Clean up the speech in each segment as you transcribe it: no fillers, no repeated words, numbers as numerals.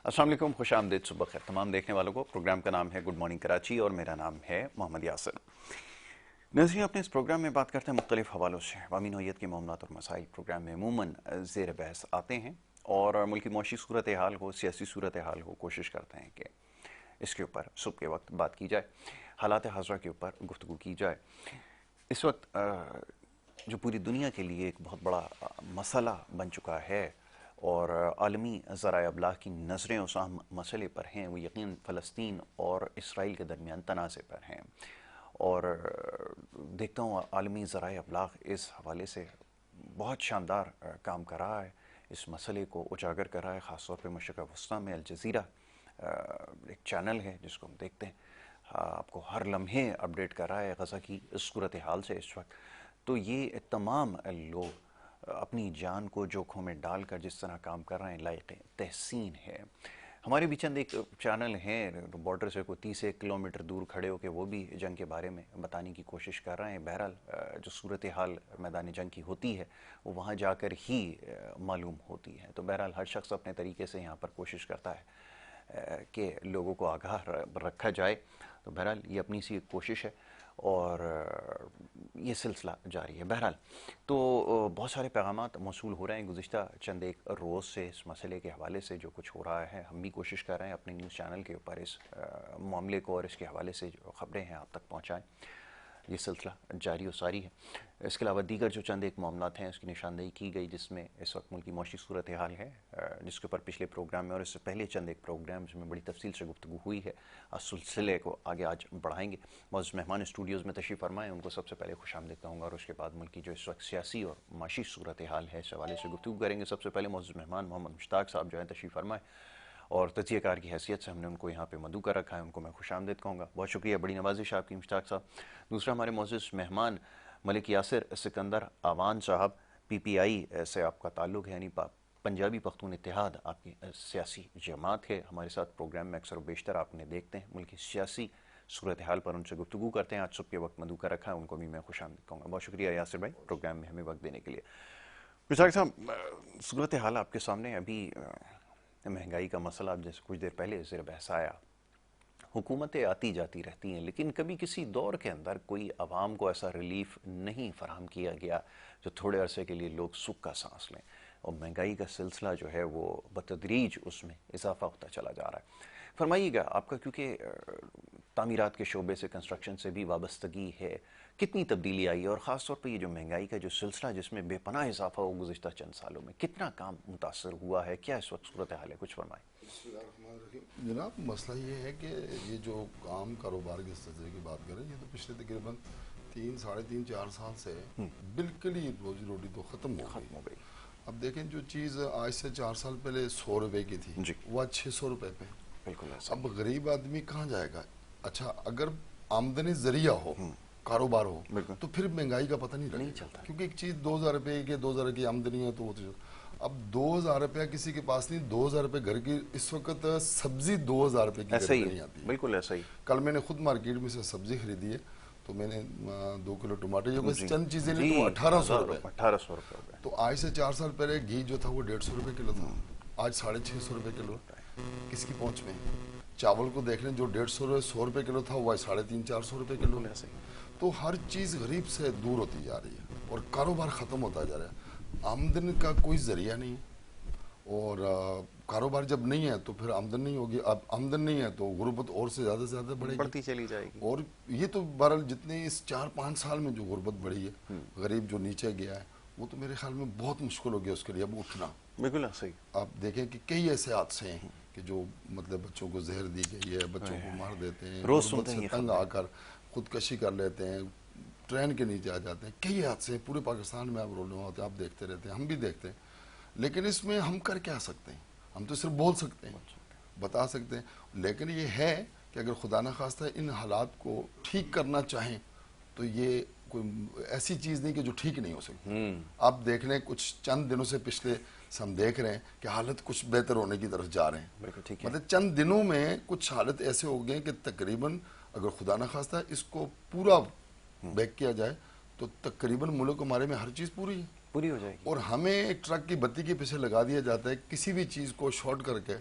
अस्सलाम वालेकुम, खुश आमदीद, सुबह खैर तमाम देखने वालों को। प्रोग्राम का नाम है गुड मॉर्निंग कराची और मेरा नाम है मोहम्मद यासिर। नज़रिए अपने इस प्रोग्राम में बात करते हैं मुख्तलिफ हवालों से अवामी नौइयत के मामलात और मसाइल। प्रोग्राम में अमूमन ज़ेर बहस आते हैं और मुल्क की मौशी सूरत हाल हो, सियासी सूरत हाल हो, कोशिश करते हैं कि इसके ऊपर सुबह के वक्त बात की जाए, हालात हाज़रा के ऊपर गुफ्तगू की जाए। इस वक्त जो पूरी दुनिया के लिए एक बहुत बड़ा मसला बन चुका है और आलमी ज़राए अबलाग की नज़रें उस अहम मसले पर हैं, वो यकीन फ़लस्तीन और इसराइल के दरमियान तनाज़े पर हैं। और देखता हूँ आलमी ज़राए अबलाग इस हवाले से बहुत शानदार काम कर रहा है, इस मसले को उजागर कर रहा है। ख़ास तौर पर मशरिक़ वस्ती में अल जज़ीरा एक चैनल है जिसको हम देखते हैं, आपको हर लम्हे अपडेट कर रहा है गज़ा की सूरत हाल से इस वक्त। तो ये तमाम लोग अपनी जान को जोखों में डालकर जिस तरह काम कर रहे हैं, लायक तहसीन है। हमारे भी चंद एक चैनल हैं बॉर्डर से कोई 30 किलोमीटर दूर खड़े होकर वो भी जंग के बारे में बताने की कोशिश कर रहे हैं। बहरहाल जो सूरत हाल मैदान जंग की होती है वो वहाँ जाकर ही मालूम होती है। तो बहरहाल हर शख्स अपने तरीके से यहाँ पर कोशिश करता है कि लोगों को आगाह रखा जाए। तो बहरहाल ये अपनी सी कोशिश है और ये सिलसिला जारी है। बहरहाल तो बहुत सारे पैगामात मौसूल हो रहे हैं गुज़िश्ता चंद एक रोज़ से इस मसले के हवाले से। जो कुछ हो रहा है हम भी कोशिश कर रहे हैं अपने न्यूज़ चैनल के ऊपर इस मामले को और इसके हवाले से जो ख़बरें हैं आप तक पहुँचाएँ। ये सिलसिला जारी और सारी है। इसके अलावा दीगर जो चंद एक मामलात हैं उसकी निशानदेही की गई जिसमें इस वक्त मुल्क की मौशी सूरत हाल है, जिसके ऊपर पिछले प्रोग्राम में और इससे पहले चंद एक प्रोग्राम में बड़ी तफसील से गुफ्तगू हुई है। इस सिलसिले को आगे आज बढ़ाएंगे। मौजूद मेहमान स्टूडियोज़ में तशरीफ़ फरमाएँ, उनको सबसे पहले खुशामदीद कहूँगा और उसके बाद मुल्क की जो इस वक्त सियासी और माशी सूरत हाल है इस हवाले से गुफ्तगू करेंगे। सबसे पहले मौजूद मेहमान मोहम्मद मुश्ताक साहब जो है तशरीफ़ फरमाएँ और तजियाकार की हैसियत से हमने उनको यहाँ पे मदऊ कर रखा है, उनको मैं खुशामदीद कहूँगा। बहुत शुक्रिया, बड़ी नवाजिश आपकी मुश्ताक साहब। दूसरा हमारे मौजूद मेहमान मलिक यासिर सिकंदर आवान साहब, PPI से आपका ताल्लुक़ है, यानी पंजाबी पख्तून इत्तेहाद आपकी सियासी जमात है। हमारे साथ प्रोग्राम में अक्सर बेशतर आपने देखते हैं मुल्क की सियासी सूरत हाल पर उनसे गुफ्तगू करते हैं। आज सुबह के वक्त मदऊ कर रखा है, उनको भी मैं खुशामदीद कहूँगा। बहुत शुक्रिया यासिर भाई प्रोग्राम में हमें वक्त देने के लिए। मुश्ताक साहब, सूरत हाल आपके सामने अभी महंगाई का मसला, अब जैसे कुछ देर पहले ज़ेर बहस आया, हुकूमतें आती जाती रहती हैं लेकिन कभी किसी दौर के अंदर कोई आवाम को ऐसा रिलीफ नहीं फराहम किया गया जो थोड़े अरसे के लिए लोग सुख का सांस लें। और महंगाई का सिलसिला जो है वो बतदरीज उसमें इजाफा होता चला जा रहा है। फरमाइएगा आपका, क्योंकि तामीरात के शोबे से, कंस्ट्रक्शन से भी वाबस्तगी है, कितनी तब्दीली आई है और ख़ास तौर पर ये जो महंगाई का जो सिलसिला जिसमें बेपनाह इजाफा हो गुज़िश्ता चंद सालों में, कितना काम मुतासर हुआ है, क्या इस वक्त सूरत हाल है, कुछ फरमाएं। जनाब, मसला ये है कि ये जो काम कारोबार के सिलसिले की बात करें, ये तो पिछले तकरीबन 3, साढ़े 3, 4 साल से बिल्कुल ही रोजी रोटी तो ख़त्म हो गई। अब देखें, जो चीज़ आज से 4 साल पहले 100 रुपए की थी वो आज 600 रुपए पे। बिल्कुल ऐसा। अब गरीब आदमी कहाँ जाएगा? अच्छा, अगर आमदनी जरिया हो, कारोबार हो, तो फिर महंगाई का पता नहीं चलता, क्योंकि एक चीज़ 2000 रुपये की, 2000 की आमदनी है तो वो तो अब 2000 रुपया किसी के पास नहीं। 2000 रुपये घर की इस वक्त सब्जी 2000 रुपये की ऐसा ही नहीं आती है। बिल्कुल ऐसा ही। कल मैंने खुद मार्केट में से सब्जी खरीदी है, तो मैंने 2 किलो टमाटर, जो बस चंद चीजें ली, तो 1800 रुपये। 1800 रुपये। तो आज से 4 साल पहले घी जो था वो 150 रुपये किलो था, आज 650 रुपये किलो। किसकी पहुंच में? चावल को देख लें, जो 150 रुपये किलो था वो आज 350, 400 रुपये किलो। तो हर चीज़ गरीब से दूर होती जा रही है और कारोबार ख़त्म होता जा रहा है। आमदनी का कोई ज़रिया नहीं है और कारोबार जब नहीं है तो फिर आमदन नहीं होगी। अब आमदन नहीं है तो गुर्बत और से ज़्यादा बढ़ती चली जाएगी। और ये तो बहरहाल जितने इस 4-5 साल में जो गुर्बत बढ़ी है, गरीब जो नीचे गया है, वो तो मेरे ख्याल में बहुत मुश्किल हो गया उसके लिए अब उठना। बिल्कुल सही। आप देखें कि कई ऐसे हादसे हैं कि जो मतलब बच्चों को जहर दी गई है, बच्चों को मार देते हैं, रोज सुनते हैं, तंग आकर खुदकशी कर लेते हैं, ट्रेन के नीचे आ जाते हैं। कई हादसे हैं पूरे पाकिस्तान में, आप रोल होते हैं, आप देखते रहते हैं, हम भी देखते हैं। लेकिन इसमें हम कर क्या सकते हैं? हम तो सिर्फ बोल सकते हैं, बता सकते हैं। लेकिन ये है कि अगर खुदा न खास्ता इन हालात को ठीक करना चाहें तो ये कोई ऐसी चीज़ नहीं कि जो ठीक नहीं हो सकती। आप देख लें, कुछ चंद दिनों से पिछले हम देख रहे हैं कि हालत कुछ बेहतर होने की तरफ जा रहे हैं। मतलब चंद दिनों में कुछ हालत ऐसे हो गए कि तकरीबन अगर खुदा न खास्ता इसको पूरा बैक किया जाए तो तकरीबन मुल्क हमारे में हर चीज़ पूरी हो जाएगी। और हमें एक ट्रक की बत्ती के पीछे लगा दिया जाता है, किसी भी चीज़ को शॉर्ट करके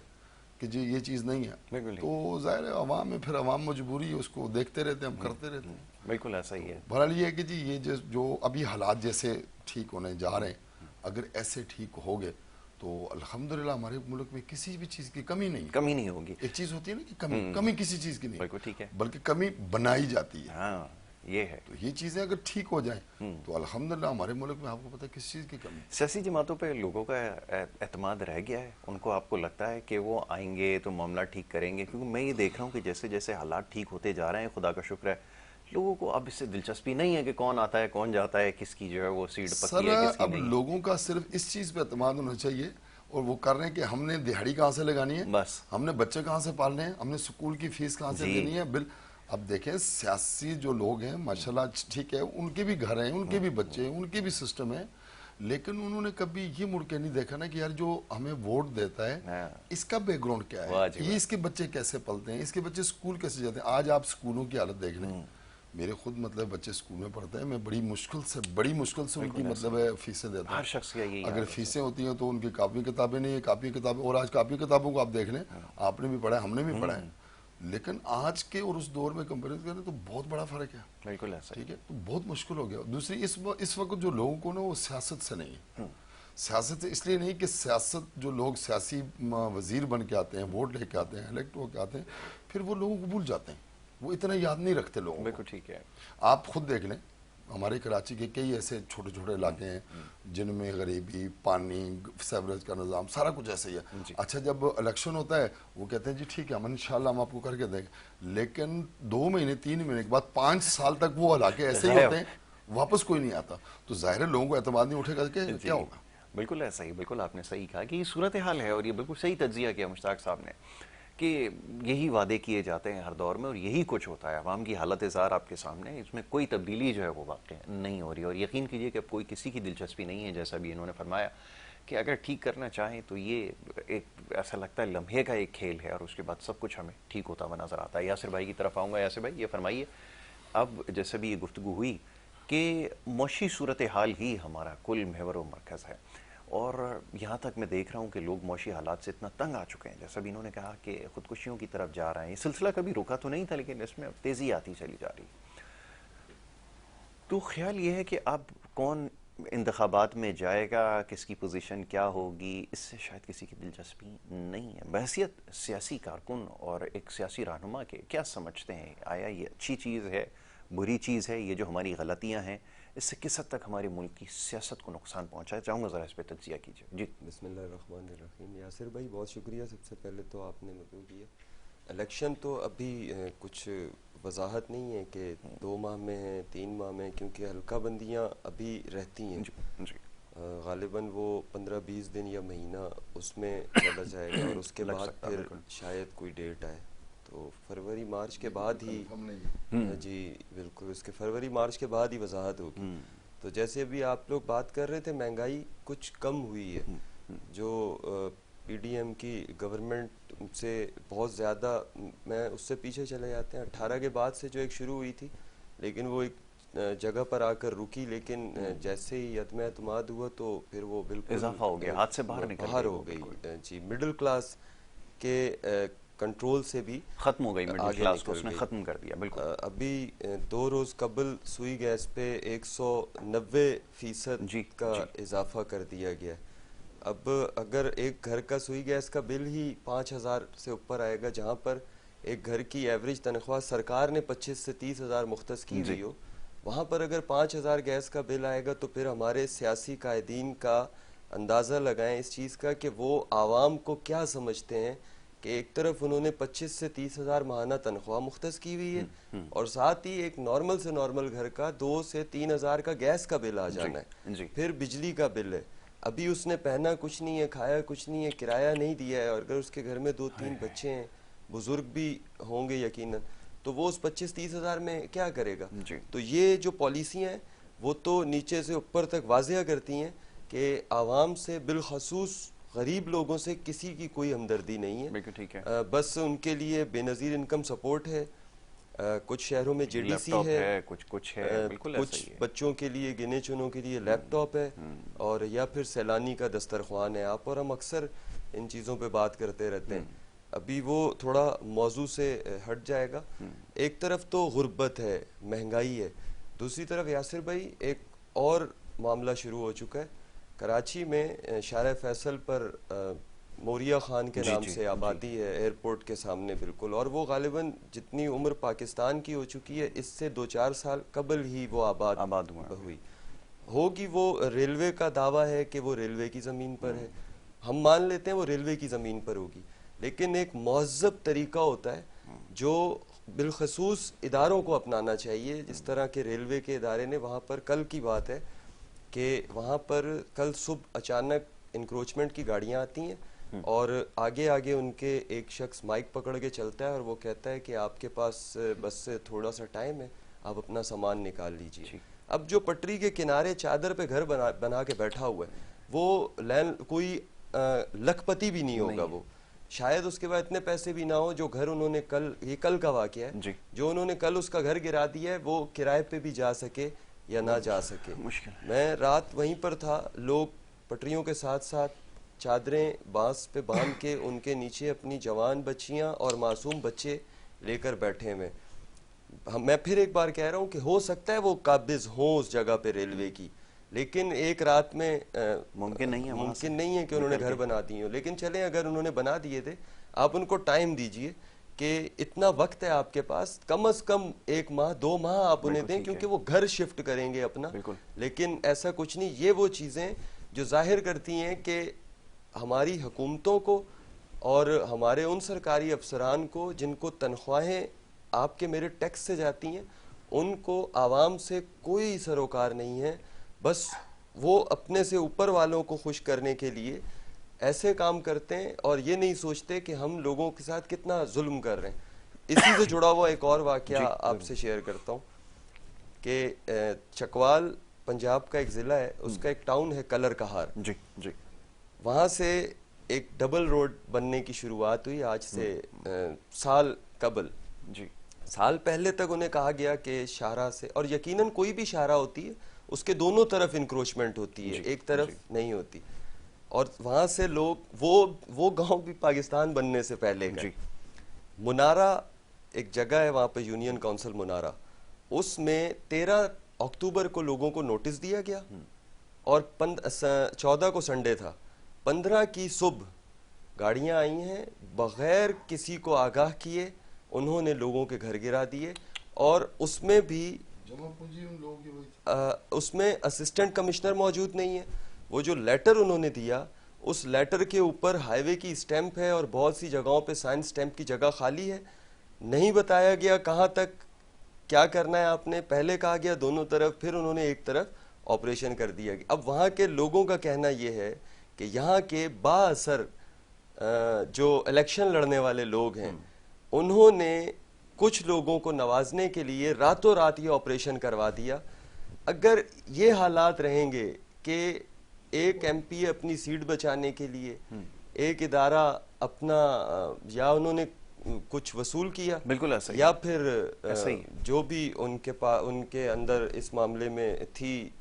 कि जी ये चीज़ नहीं है, बिल्कुल तो जाहिर है अवाम में फिर अवाम मजबूरी है, उसको देखते रहते हैं, हम करते रहते हैं। बिल्कुल ऐसा ही है। बहरहाल ये है कि जी ये जो अभी हालात जैसे ठीक होने जा रहे हैं, अगर ऐसे ठीक हो गए तो अल्हम्दुलिल्लाह हमारे मुल्क में किसी भी चीज़ की कमी नहीं है। कमी नहीं होगी। एक चीज़ होती है ना कि कमी किसी चीज़ की नहीं, बिल्कुल ठीक है। बल्कि कमी बनाई जाती है। हाँ, ये है। तो ये चीज़ें अगर ठीक हो जाएं तो अल्हम्दुलिल्लाह हमारे मुल्क में आपको पता है किस चीज़ की कमी है। सियासी जमातों पे लोगों का एतमाद रह गया है? उनको आपको लगता है कि वो आएंगे तो मामला ठीक करेंगे? क्योंकि मैं ये देख रहा हूँ कि जैसे जैसे हालात ठीक होते जा रहे हैं, खुदा का शुक्र है, लोगों को अब इससे दिलचस्पी नहीं है कि कौन आता है कौन जाता है, किसकी जो है वो सीट पक्की है सर किसकी अब नहीं है। लोगों का सिर्फ इस चीज़ पे एतमाद होना चाहिए, और वो कर रहे हैं कि हमने दिहाड़ी कहाँ से लगानी है, बस। हमने बच्चे कहाँ से पालने हैं, हमने स्कूल की फीस कहाँ से जी। देनी है, बिल। अब देखें सियासी जो लोग हैं माशाल्लाह ठीक है, उनके भी घर हैं, उनके भी बच्चे हैं, उनके भी सिस्टम है, लेकिन उन्होंने कभी ये मुड़ के नहीं देखा ना कि यार जो हमें वोट देता है हाँ। इसका बैकग्राउंड क्या वाह है, जी ये वाह। इसके बच्चे कैसे पलते हैं, इसके बच्चे स्कूल कैसे जाते हैं। आज आप स्कूलों की हालत देख लें, मेरे खुद मतलब बच्चे स्कूल में पढ़ते हैं, मैं बड़ी मुश्किल से उनकी मतलब है फीसें देता हूँ। हर शख्स का यही हाल अगर है। फीसें होती हैं तो उनकी कापी किताबें नहीं है, कापी किताबें, और आज कापी किताबों को आप देख लें, आपने भी पढ़ा है, हमने भी पढ़ा है, लेकिन आज के और उस दौर में कंपेरिजन करें तो बहुत बड़ा फर्क है। बिल्कुल ऐसा ही। ठीक है, तो बहुत मुश्किल हो गया। दूसरी इस वक्त जो लोगों को ना वो सियासत से नहीं है, सियासत से इसलिए नहीं कि सियासत जो लोग सियासी वजीर बन के आते हैं, वोट लेके आते हैं, इलेक्ट होके आते हैं, फिर वो लोगों को भूल जाते हैं, वो इतना याद नहीं रखते लोगों को। बिल्कुल ठीक है। आप खुद देख लें, हमारे कराची के कई ऐसे छोटे छोटे इलाके हैं जिनमें गरीबी, पानी, सेवरेज का निज़ाम सारा कुछ ऐसे ही है। अच्छा, जब इलेक्शन होता है वो कहते हैं जी ठीक है हम इंशाल्लाह हम आपको करके देंगे, लेकिन 2 महीने 3 महीने के बाद 5 साल तक वो इलाके ऐसे ही होते हैं, वापस कोई नहीं आता। तो जाहिर है लोगों को एतमाद नहीं उठेगा कि क्या होगा। बिल्कुल ऐसा ही। बिल्कुल आपने सही कहा कि ये सूरत हाल है, और ये बिल्कुल सही तज्जिया किया मुश्ताक साहब ने कि यही वादे किए जाते हैं हर दौर में और यही कुछ होता है। अवाम की हालत ज़ार आपके सामने है, इसमें कोई तब्दीली जो है वो वाक़ई नहीं हो रही, और यकीन कीजिए कि अब कोई किसी की दिलचस्पी नहीं है। जैसा भी इन्होंने फरमाया कि अगर ठीक करना चाहें तो ये एक ऐसा लगता है लम्हे का एक खेल है, और उसके बाद सब कुछ हमें ठीक होता हुआ नज़र आता है। यासिर भाई की तरफ आऊँगा। यासिर भाई ये फरमाइए, अब जैसे भी ये गुफ्तगू हुई कि मौशी सूरत हाल ही हमारा कुल महवर व मरकज़ है, और यहाँ तक मैं देख रहा हूँ कि लोग मौशी हालात से इतना तंग आ चुके हैं, जैसा भी इन्होंने कहा कि ख़ुदकुशियों की तरफ जा रहे हैं। ये सिलसिला कभी रुका तो नहीं था, लेकिन इसमें अब तेज़ी आती चली जा रही। तो ख्याल ये है कि अब कौन इंतखाबात में जाएगा, किसकी पोजीशन क्या होगी, इससे शायद किसी की दिलचस्पी नहीं है। बहैसियत सियासी कारकुन और एक सियासी रहनुमा के क्या समझते हैं, आया ये अच्छी चीज़ है, बुरी चीज़ है, ये जो हमारी गलतियाँ हैं इससे किस हद तक हमारे मुल्क की सियासत को नुकसान पहुँचा है? चाहूँगा ज़रा इस पर तज्जिया कीजिए। जी बिस्मिल्लाहिर्रहमानिर्रहीम। यासिर भाई बहुत शुक्रिया, सबसे पहले तो आपने मदद किया। इलेक्शन तो अभी कुछ वजाहत नहीं है कि 2 माह में है, 3 माह में, क्योंकि हल्का बंदियाँ अभी रहती हैं। गालिबन वो 15-20 दिन या महीना उसमें चला जाएगा और उसके बाद फिर शायद कोई डेट आए, तो फरवरी मार्च के बाद ही जी बिल्कुल, उसके फरवरी मार्च के बाद ही वजाहत होगी। तो जैसे अभी आप लोग बात कर रहे थे, महंगाई कुछ कम हुई है, जो पीडीएम की गवर्नमेंट से बहुत ज़्यादा, मैं उससे पीछे चले जाते हैं 18 के बाद से जो एक शुरू हुई थी, लेकिन वो एक जगह पर आकर रुकी, लेकिन जैसे ही अदम एतमाद हुआ तो फिर वो बिल्कुल इजाफा हो गया, हाथ से बाहर हो गई। जी, मिडिल क्लास के कंट्रोल से भी खत्म हो गई, मिडिल क्लास को उसने खत्म कर दिया। बिल्कुल अभी 2 रोज कबल सुई गैस पे 190% का इजाफा कर दिया गया। अब अगर एक घर का सुई गैस का बिल ही 5000 से ऊपर आएगा, जहाँ पर एक घर की एवरेज तनख्वाह सरकार ने 25 से 30 हज़ार मुख्तस की हुई हो, वहाँ पर अगर 5000 गैस का बिल आएगा तो फिर हमारे सियासी कायदीन का अंदाज़ा लगाएं इस चीज़ का कि वो आवाम को क्या समझते हैं कि एक तरफ उन्होंने 25 से 30 हज़ार माहाना तनख्वाह मुख्तस की हुई है और साथ ही एक नॉर्मल से नॉर्मल घर का 2 से 3 हज़ार का गैस का बिल आ जाना है, फिर बिजली का बिल है। अभी उसने पहना कुछ नहीं है, खाया कुछ नहीं है, किराया नहीं दिया है, और अगर उसके घर में 2-3 बच्चे हैं, बुजुर्ग भी होंगे यकीनन, तो वो उस 25-30 हज़ार में क्या करेगा। तो ये जो पॉलिसियाँ हैं वो तो नीचे से ऊपर तक वाज़ेह करती हैं कि आवाम से, बिलखसूस गरीब लोगों से किसी की कोई हमदर्दी नहीं है। ठीक है। बस उनके लिए बेनज़ीर इनकम सपोर्ट है, कुछ शहरों में जेडीसी है, कुछ है, बिल्कुल कुछ बच्चों के लिए, गिने चुनों के लिए लैपटॉप है, और या फिर सैलानी का दस्तरख्वान है। आप और हम अक्सर इन चीज़ों पे बात करते रहते हैं। अभी वो थोड़ा मौजू से हट जाएगा। एक तरफ तो गुर्बत है, महंगाई है, दूसरी तरफ यासिर भाई एक और मामला शुरू हो चुका है। कराची में शारा फैसल पर मोरिया खान के नाम से आबादी है एयरपोर्ट के सामने बिल्कुल, और वो गालिबन जितनी उम्र पाकिस्तान की हो चुकी है इससे 2-4 साल कबल ही वो आबाद हुई होगी। वो रेलवे का दावा है कि वो रेलवे की ज़मीन पर है, हम मान लेते हैं वो रेलवे की ज़मीन पर होगी, लेकिन एक महज़ब तरीका होता है जो बिलखसूस इदारों को अपनाना चाहिए, जिस तरह के रेलवे के इदारे ने वहाँ पर। कल की बात है कि वहाँ पर कल सुबह अचानक इंक्रोचमेंट की गाड़ियाँ आती हैं और आगे आगे उनके एक शख्स माइक पकड़ के चलता है और वो कहता है कि आपके पास बस से थोड़ा सा टाइम है, आप अपना सामान निकाल लीजिए। अब जो पटरी के किनारे चादर पे घर बना के बैठा हुआ है वो कोई लखपति भी नहीं होगा, वो शायद उसके बाद इतने पैसे भी ना हो जो घर उन्होंने ये कल का वाकया है, जो उन्होंने कल उसका घर गिरा दिया है वो किराए पे भी जा सके या ना जा सके। मैं रात वहीं पर था, लोग पटरियों के साथ साथ चादरें बांस पे बांध के उनके नीचे अपनी जवान बच्चियां और मासूम बच्चे लेकर बैठे हुए। मैं फिर एक बार कह रहा हूँ कि हो सकता है वो काबिज हों उस जगह पे रेलवे की, लेकिन एक रात में मुमकिन नहीं है कि उन्होंने घर बना दिए हो। लेकिन चलें, अगर उन्होंने बना दिए थे, आप उनको टाइम दीजिए कि इतना वक्त है आपके पास, कम से कम 1 माह 2 माह आप उन्हें दें, क्योंकि वो घर शिफ्ट करेंगे अपना। लेकिन ऐसा कुछ नहीं। ये वो चीज़ें जो जाहिर करती हैं कि हमारी हुकूमतों को और हमारे उन सरकारी अफसरान को जिनको तनख्वाहें आपके मेरे टैक्स से जाती हैं, उनको आवाम से कोई सरोकार नहीं है। बस वो अपने से ऊपर वालों को खुश करने के लिए ऐसे काम करते हैं और ये नहीं सोचते कि हम लोगों के साथ कितना जुल्म कर रहे हैं। इसी से जुड़ा हुआ एक और वाकया आपसे शेयर करता हूँ कि चकवाल पंजाब का एक ज़िला है, उसका एक टाउन है कलर कहार। वहाँ से एक डबल रोड बनने की शुरुआत हुई आज से साल कबल। साल पहले तक उन्हें कहा गया कि शाहरा से, और यकीनन कोई भी शाहरा होती है उसके दोनों तरफ इंक्रोचमेंट होती है, एक तरफ नहीं होती। और वहाँ से लोग वो गांव भी पाकिस्तान बनने से पहले का। मुनारा एक जगह है वहाँ पे, यूनियन काउंसिल मुनारा, उसमें 13 अक्टूबर को लोगों को नोटिस दिया गया और 14 को संडे था, 15 की सुबह गाड़ियाँ आई हैं बगैर किसी को आगाह किए, उन्होंने लोगों के घर गिरा दिए। और उसमें भी जमा पूंजी उन लोगों की हुई थी। उसमें असिस्टेंट कमिश्नर मौजूद नहीं है। वो जो लेटर उन्होंने दिया, उस लेटर के ऊपर हाईवे की स्टैंप है और बहुत सी जगहों पे साइन स्टैंप की जगह खाली है। नहीं बताया गया कहाँ तक क्या करना है आपने, पहले कहा गया दोनों तरफ, फिर उन्होंने एक तरफ ऑपरेशन कर दिया गया। अब वहाँ के लोगों का कहना ये है कि यहाँ के बाअसर जो इलेक्शन लड़ने वाले लोग हैं, उन्होंने कुछ लोगों को नवाजने के लिए रातों रात ये ऑपरेशन करवा दिया। अगर ये हालात रहेंगे कि एक एमपी अपनी सीट बचाने के लिए, एक इदारा अपना या उन्होंने कुछ वसूल किया, बिल्कुल ऐसा ही, या फिर जो भी उनके अंदर इस मामले में थी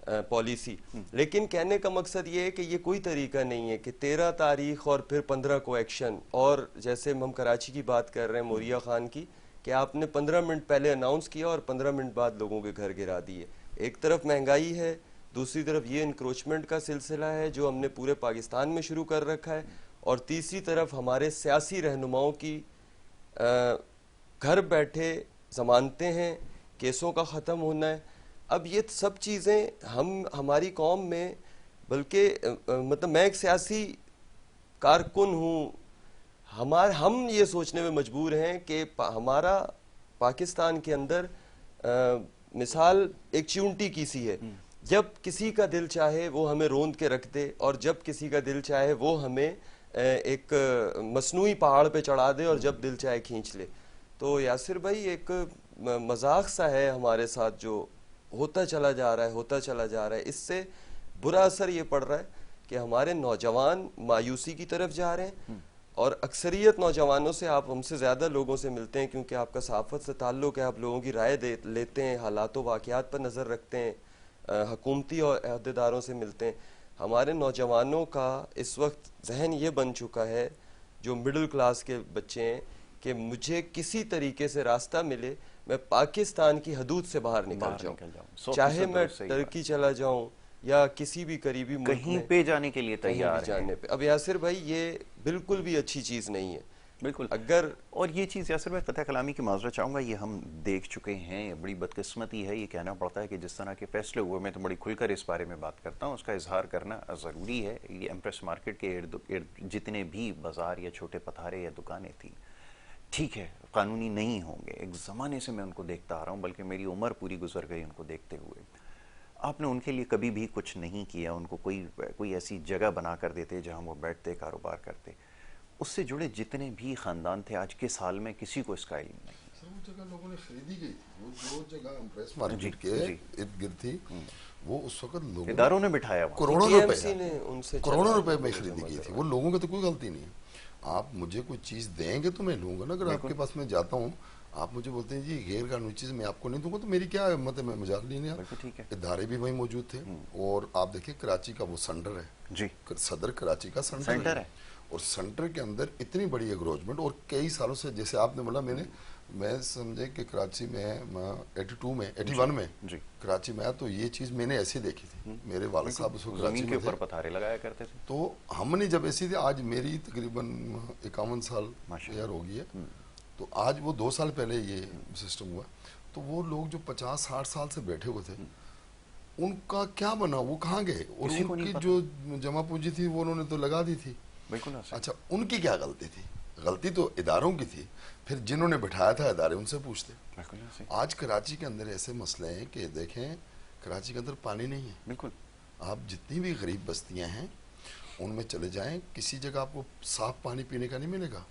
पॉलिसी। लेकिन कहने का मकसद ये है कि ये कोई तरीका नहीं है कि 13 तारीख और फिर 15 को एक्शन। और जैसे हम कराची की बात कर रहे हैं मोरिया खान की, कि आपने 15 मिनट पहले अनाउंस किया और 15 मिनट बाद लोगों के घर गिरा दिए। एक तरफ महंगाई है, दूसरी तरफ ये इंक्रोचमेंट का सिलसिला है जो हमने पूरे पाकिस्तान में शुरू कर रखा है, और तीसरी तरफ हमारे सियासी रहनुमाओं की घर बैठे जमानतें हैं, केसों का ख़त्म होना है। अब ये सब चीज़ें हमारी कौम में, बल्कि मतलब मैं एक सियासी कारकुन हूँ, हम ये सोचने में मजबूर हैं कि हमारा पाकिस्तान के अंदर मिसाल एक चिमटी की सी है। जब किसी का दिल चाहे वो हमें रोंद के रख दे, और जब किसी का दिल चाहे वो हमें एक मसनूई पहाड़ पे चढ़ा दे, और जब दिल चाहे खींच ले। तो यासिर भाई एक मजाक सा है हमारे साथ जो होता चला जा रहा है। इससे बुरा असर ये पड़ रहा है कि हमारे नौजवान मायूसी की तरफ जा रहे हैं। और अक्सरियत नौजवानों से, आप हमसे ज़्यादा लोगों से मिलते हैं क्योंकि आपका सहाफ़त से ताल्लुक़ है, आप लोगों की राय लेते हैं, हालात व वाक़यात पर नज़र रखते हैं, हुकूमती और अहदेदारों से मिलते हैं। हमारे नौजवानों का इस वक्त जहन ये बन चुका है, जो मिडिल क्लास के बच्चे हैं कि मुझे किसी तरीके से रास्ता मिले, मैं पाकिस्तान की हदूद से बाहर निकल जाऊं, 100% चाहे मैं सही टर्की चला जाऊं या किसी भी करीबी मुल्क कहीं में पे जाने के लिए कहीं भी तैयार जाने हैं। पे। अब यासिर भाई ये बिल्कुल भी अच्छी चीज़ नहीं है। बिल्कुल। अगर और ये चीज़ यासिर भाई फतेह कलामी की माजरत चाहूँगा, ये हम देख चुके हैं, बड़ी बदकिस्मती है, ये कहना पड़ता है कि जिस तरह के फैसले हुए, मैं तो बड़ी खुलकर इस बारे में बात करता हूँ, उसका इजहार करना ज़रूरी है। ये एम्प्रेस मार्केट के इर्द गिर्द जितने भी बाज़ार या छोटे पथारे या दुकानें थी, ठीक है कानूनी नहीं होंगे, एक ज़माने से मैं उनको देखता आ रहा हूँ, बल्कि मेरी उम्र पूरी गुजर गई उनको देखते हुए। आपने उनके लिए कभी भी कुछ नहीं किया, उनको कोई ऐसी जगह बना कर देते जहाँ वो बैठते कारोबार करते। उससे जुड़े जितने भी ख़ानदान थे, आज के साल में किसी को इसका इल्म नहीं। सर वो जगह लोगों ने खरीदी गई थी, वो जो जगह इम्प्रेस मार्केट के इर्द गिर्द थी, वो उस वक्त लोगों इदारों ने बिठाया वहाँ। करोड़ों KMC ने रुपए उनसे करोड़ों रुपए में खरीदी गई थी। वो लोगों की तो कोई गलती नहीं है। आप मुझे कोई चीज़ देंगे तो मैं लूंगा ना। अगर आपके पास मैं जाता हूँ, आप मुझे बोलते हैं जी गैर कानूनी चीज़ मैं आपको नहीं दूंगा, तो मेरी क्या हिम्मत है, मैं मजाक नहीं है। बिल्कुल ठीक है। इदारे भी वहीं मौजूद थे। और आप देखिए कराची का वो सेंटर है जी, सदर कराची का सेंटर है। और सेंटर के अंदर इतनी बड़ी एग्रोचमेंट, और कई सालों से, जैसे आपने बोला, मैं समझे कि कराची में 82 में 81 में जी। कराची में आया तो ये चीज़ मैंने ऐसी देखी थी। मेरे वालिद साहब उसको कराची जमीन के में ऊपर थे, पथारे लगाया करते थे। तो हमने जब ऐसी थी, आज मेरी तकरीबन 51 साल माशाअल्लाह। यार हो गई है, तो आज वो 2 साल पहले ये सिस्टम हुआ। तो वो लोग जो 50-60 साल से बैठे हुए थे, उनका क्या बना, वो कहाँ गए? और किसी को नहीं उनकी पता। जो जमा पूंजी थी वो उन्होंने तो लगा दी थी। बिल्कुल ऐसे। अच्छा, उनकी क्या गलती थी? गलती तो इदारों की थी। फिर जिन्होंने बिठाया था इदारे, उनसे पूछते। बिल्कुल ऐसे। आज कराची के अंदर ऐसे मसले हैं कि देखें, कराची के अंदर पानी नहीं है। बिल्कुल। आप जितनी भी गरीब बस्तियां हैं उनमें चले जाएं, किसी जगह आपको साफ पानी पीने का नहीं मिलेगा।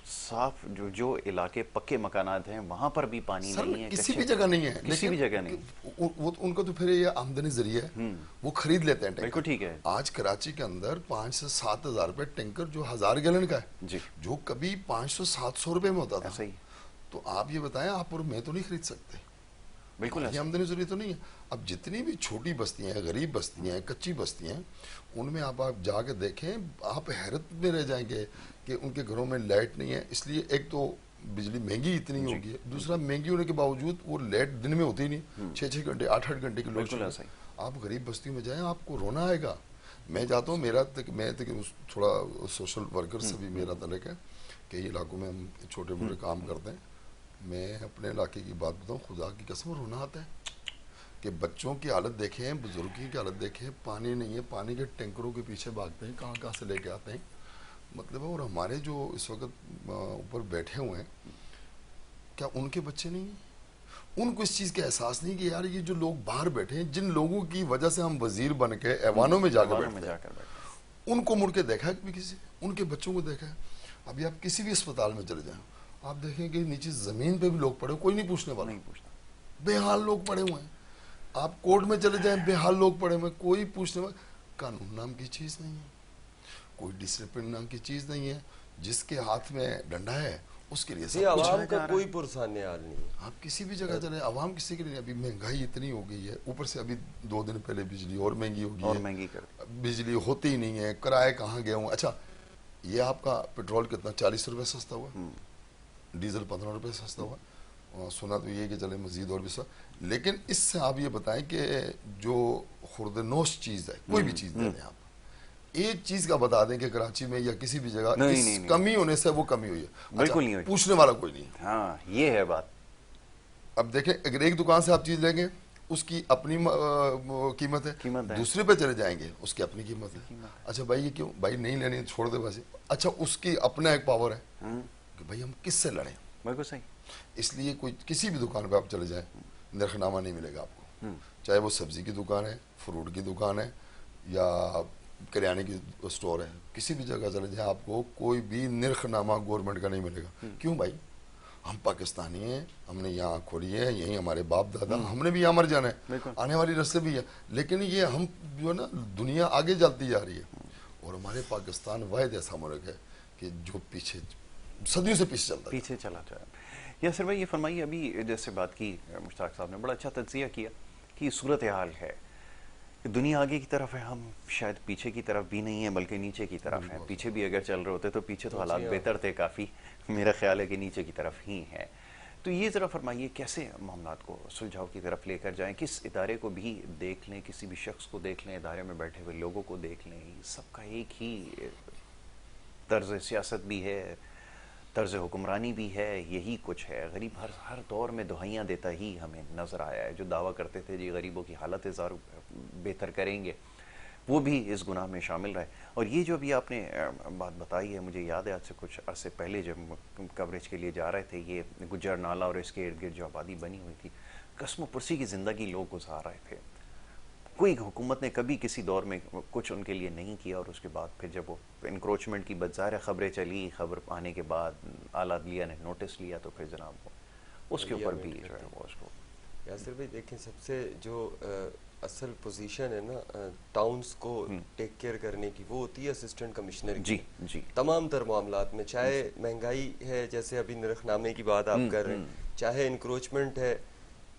साफ जो इलाके पक्के मकानात हैं वहां पर भी पानी सर नहीं है, किसी कच्चे- भी जगह नहीं है। किसी भी जगह नहीं। वो उनको तो फिर ये आमदनी जरिया है, वो खरीद लेते हैं टैंकर। बिल्कुल ठीक है। आज कराची के अंदर 5 से 7 हज़ार रुपए टैंकर, जो 1000 गैलन का है, जी। जो कभी 500-700 रुपए में होता था। ऐसा ही। तो आप ये बताएं, आप और मैं तो नहीं खरीद सकते। बिल्कुल ये ऐसा। आमदनी जरूरी तो नहीं है। अब जितनी भी छोटी बस्तियां हैं, गरीब बस्तियां हैं, कच्ची बस्तियां हैं, उनमें आप जाके देखें, आप हैरत में रह जाएंगे कि उनके घरों में लाइट नहीं है। इसलिए एक तो बिजली महंगी इतनी होगी है, दूसरा महंगी होने के बावजूद वो लाइट दिन में होती नहीं, 6-6 घंटे 8-8 घंटे की लोड बिल्कुल शेडिंग। ऐसा ही। आप गरीब बस्तियों में जाएं, आपको रोना आएगा। मैं जाता हूँ, मैं थोड़ा सोशल वर्कर से भी मेरा तलक है, कई इलाकों में हम छोटे मोटे काम करते हैं। मैं अपने इलाके की बात बताऊँ, खुदा की कसम रोना आता है कि बच्चों की हालत देखें, बुजुर्गों की हालत देखें, पानी नहीं है, पानी के टैंकरों के पीछे भागते हैं, कहाँ कहाँ से लेके आते हैं। मतलब, और हमारे जो इस वक्त ऊपर बैठे हुए हैं, क्या उनके बच्चे नहीं हैं? उनको इस चीज़ का एहसास नहीं कि यार ये जो लोग बाहर बैठे हैं, जिन लोगों की वजह से हम वजीर बन के ऐवानों में जाकर बैठते हैं, उनको मुड़ के देखा है कभी किसी? उनके बच्चों को देखा है? अभी आप किसी भी अस्पताल में चले जाएं, आप देखेंगे नीचे ज़मीन पे भी लोग पड़े, कोई नहीं पूछने वाला, नहीं पूछता। बेहाल लोग पड़े हुए हैं। आप कोर्ट में चले जाएं, बेहाल लोग पड़े हुए हैं, कोई पूछने वाला। कानून नाम की चीज़ नहीं है, कोई डिसिप्लिन नाम की चीज़ नहीं है। जिसके हाथ में डंडा है उसके लिए सब कुछ आवाम है। का कोई पुरसाने हाल नहीं है। आप किसी भी जगह चले, आवाम किसी के लिए नहीं। अभी महंगाई इतनी हो गई है, ऊपर से अभी 2 दिन पहले बिजली और महंगी हो गई और है। महंगी कर बिजली होती ही नहीं है, किराए कहाँ गए हूँ। अच्छा, ये आपका पेट्रोल कितना 40 रुपये सस्ता हुआ, डीजल 15 रुपये सस्ता हुआ, और सुना तो ये कि चले मजीद और भी सस्ता। लेकिन इससे आप ये बताएं कि जो खुर्दनोश चीज़ है, कोई भी चीज़ दे दें आप, एक चीज़ का बता दें कि कराची में या किसी भी जगह नहीं, इस नहीं। कमी होने से वो कमी हुई है। बिल्कुल नहीं हुई। पूछने वाला कोई नहीं है। हाँ, ये है बात। अब देखें, अगर एक दुकान से आप चीज़ लेंगे, उसकी अपनी कीमत कीमत है, है। दूसरे पे चले जाएंगे, उसकी अपनी कीमत है। अच्छा भाई, ये क्यों भाई नहीं लेनी, छोड़ दे बस। अच्छा, उसकी अपना एक पावर है कि भाई हम किससे लड़ें। बिल्कुल सही। इसलिए कोई किसी भी दुकान पे आप चले जाएं, नरखनामा नहीं मिलेगा आपको। चाहे वो सब्जी की दुकान है, फ्रूट की दुकान है, या करियाने की स्टोर है, किसी भी जगह चले जाएं, आपको कोई भी नरखनामा गवर्नमेंट का नहीं मिलेगा। क्यों भाई? हम पाकिस्तानी हैं, हमने यहाँ खोली है, यही हमारे बाप दादा, हमने भी यहाँ मर जाना है, आने वाली रस्ते भी है। लेकिन ये हम जो है ना, दुनिया आगे चलती जा रही है, और हमारे पाकिस्तान वाहिद ऐसा मुल्क है कि जो पीछे सदियों से पीछे चलता है। पीछे चला जाए। यासिर भाई, ये फरमाइए, अभी जैसे बात की मुश्ताक साहब ने, बड़ा अच्छा तज्जिया किया कि सूरत हाल है दुनिया आगे की तरफ है, हम शायद पीछे की तरफ भी नहीं है बल्कि नीचे की तरफ है। पीछे भी अगर चल रहे होते तो पीछे तो हालात जी हाँ। बेहतर थे काफ़ी, मेरा ख्याल है कि नीचे की तरफ ही है। तो ये ज़रा फरमाइए कैसे मामलात को सुलझाव की तरफ लेकर जाएं, किस इदारे को भी देख लें, किसी भी शख्स को देख लें, इदारे में बैठे हुए लोगों को देख लें, सबका एक ही तर्ज सियासत भी है, तर्ज हुक्मरानी भी है, यही कुछ है। गरीब हर हर दौर में दुहाइयाँ देता ही हमें नज़र आया है। जो दावा करते थे जी गरीबों की हालत ज़ार बेहतर करेंगे, वो भी इस गुनाह में शामिल रहे। और ये जो अभी आपने बात बताई है, मुझे याद है आज से कुछ अरसे पहले जब कवरेज के लिए जा रहे थे, ये गुज्जर नाला और इसके इर्द गिर्द जो आबादी बनी हुई थी, कसम पुरसी की ज़िंदगी लोग गुजार रहे थे। कोई हुकूमत ने कभी किसी दौर में कुछ उनके लिए नहीं किया, और उसके बाद फिर जब वो इंक्रोचमेंट की बज़ाहिर खबरें चली, खबर आने के बाद आला अदलिया ने नोटिस लिया, तो फिर जनाब उसके ऊपर भी जो है वो उसको यासिर भाई देखें, सबसे जो असल पोजीशन है ना टाउन्स को टेक केयर करने की, वो होती है असिस्टेंट कमिश्नर की। जी जी तमाम तर मामलात में, चाहे महंगाई है जैसे अभी नरखनामे की बात आप कर रहे हैं, चाहे इंक्रोचमेंट है,